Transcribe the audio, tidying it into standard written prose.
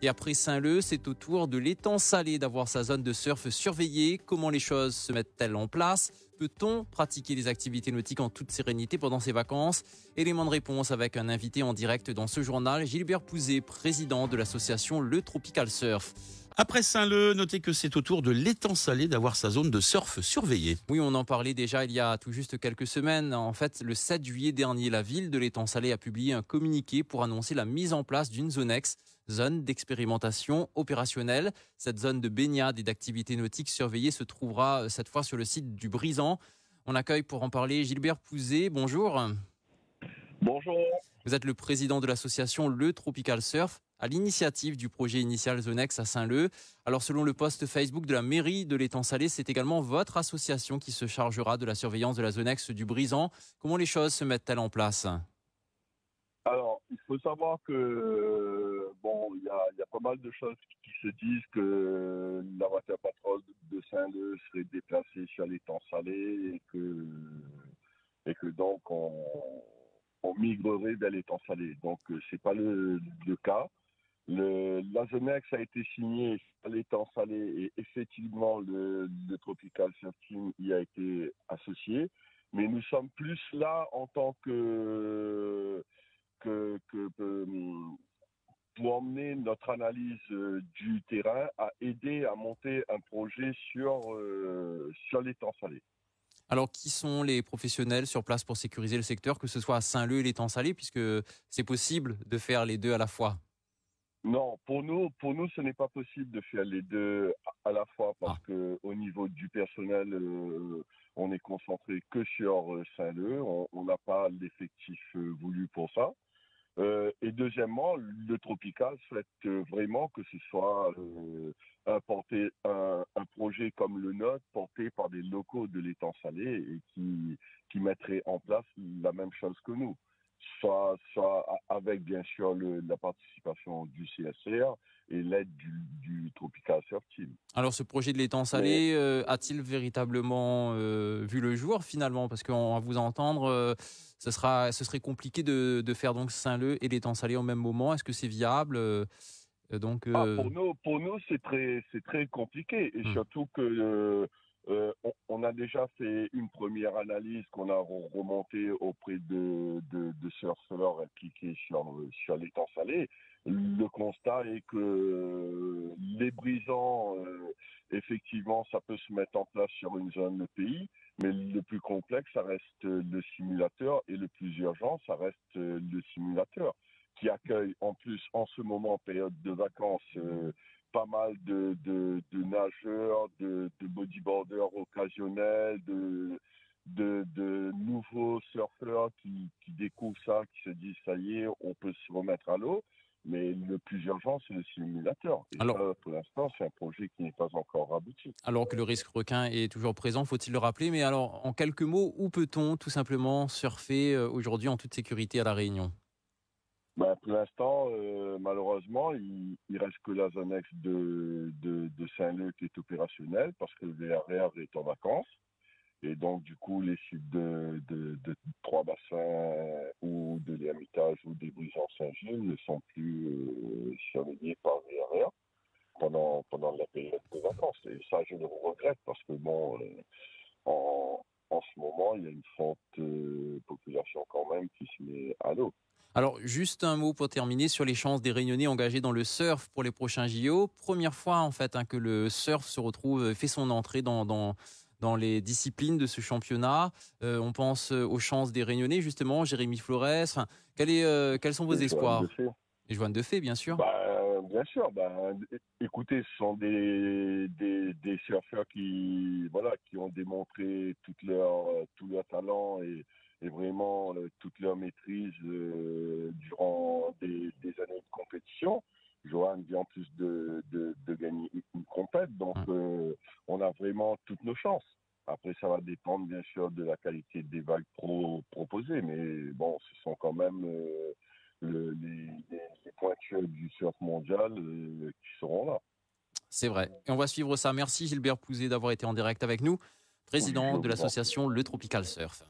Et après Saint-Leu, c'est au tour de l'étang Salé d'avoir sa zone de surf surveillée. Comment les choses se mettent-elles en place? Peut-on pratiquer les activités nautiques en toute sérénité pendant ces vacances? Élément de réponse avec un invité en direct dans ce journal, Gilbert Pouzet, président de l'association Le Tropical Surf. Après Saint-Leu, notez que c'est au tour de l'étang Salé d'avoir sa zone de surf surveillée. Oui, on en parlait déjà il y a tout juste quelques semaines. En fait, le 7 juillet dernier, la ville de l'étang Salé a publié un communiqué pour annoncer la mise en place d'une zone zone d'expérimentation opérationnelle. Cette zone de baignade et d'activités nautiques surveillées se trouvera cette fois sur le site du Brisant. On accueille pour en parler Gilbert Pouzet. Bonjour. Bonjour. Vous êtes le président de l'association Le Tropical Surf, à l'initiative du projet initial Zonex à Saint-Leu. Alors selon le post Facebook de la mairie de l'étang Salé, c'est également votre association qui se chargera de la surveillance de la Zonex du Brisant. Comment les choses se mettent-elles en place? Alors, il faut savoir que il y a pas mal de choses qui se disent que la voiture patrouille de Saint-Leu serait déplacée sur l'étang Salé et que donc on migrerait vers l'étang Salé. Donc c'est pas le cas. La Zonex a été signée à l'étang Salé et effectivement le Tropical Surf Team y a été associé. Mais nous sommes plus là en tant que pour emmener notre analyse du terrain à aider à monter un projet sur l'étang Salé. Alors qui sont les professionnels sur place pour sécuriser le secteur, que ce soit à Saint-Leu et l'étang Salé, puisque c'est possible de faire les deux à la fois? Non, pour nous, ce n'est pas possible de faire les deux à la fois parce que au niveau du personnel, on est concentré que sur Saint-Leu. On n'a pas l'effectif voulu pour ça. Et deuxièmement, le Tropical souhaite vraiment que ce soit un projet comme le nôtre porté par des locaux de l'étang Salé et qui mettrait en place la même chose que nous. Soit avec bien sûr la participation du CSR et l'aide du Tropical Surf Team. Alors ce projet de l'étang Salé a-t-il véritablement vu le jour finalement? Parce qu'à vous entendre, ce serait compliqué de faire donc Saint-Leu et l'étang Salé au même moment. Est-ce que c'est viable? Pour nous c'est très compliqué et surtout que on a déjà fait une première analyse qu'on a remontée auprès de surfeurs impliqués sur l'étang Salé. Le constat est que les brisants, effectivement, ça peut se mettre en place sur une zone de pays, mais le plus complexe, ça reste le simulateur et le plus urgent, ça reste le simulateur qui accueille en plus en ce moment, période de vacances, pas mal de nageurs, de bodyboarders occasionnels, de nouveaux surfeurs qui découvrent ça, qui se disent ça y est, on peut se remettre à l'eau. Mais le plus urgent, c'est le simulateur. Et alors, ça, pour l'instant, c'est un projet qui n'est pas encore abouti. alors que le risque requin est toujours présent, faut-il le rappeler. Mais alors, en quelques mots, où peut-on tout simplement surfer aujourd'hui en toute sécurité à La Réunion? Pour l'instant, malheureusement, il reste que la zone ex de Saint-Leu qui est opérationnelle parce que le VRR est en vacances. Et donc, du coup, les sites de Trois Bassins ou de l'Hermitage ou des Brisants Saint-Gilles ne sont plus surveillés par VRR pendant la période de vacances. Et ça, je le regrette parce que, en ce moment, il y a une forte population quand même qui se met à l'eau. Alors, juste un mot pour terminer sur les chances des Réunionnais engagés dans le surf pour les prochains JO. Première fois, en fait, que le surf fait son entrée dans les disciplines de ce championnat. On pense aux chances des Réunionnais, justement, Jérémy Flores. Enfin, quels sont vos espoirs? Et Joanne Defay, bien sûr. Bien sûr. Écoutez, ce sont des surfeurs qui ont démontré tout leur talent et vraiment toute leur maîtrise durant des années de compétition. Joanne vient en plus de gagner une compète, donc on a vraiment toutes nos chances. Après, ça va dépendre bien sûr de la qualité des vagues proposées, mais bon, ce sont quand même les pointures du surf mondial qui seront là. C'est vrai. Et on va suivre ça. Merci Gilbert Pouzet d'avoir été en direct avec nous, président de l'association Le Tropical Surf.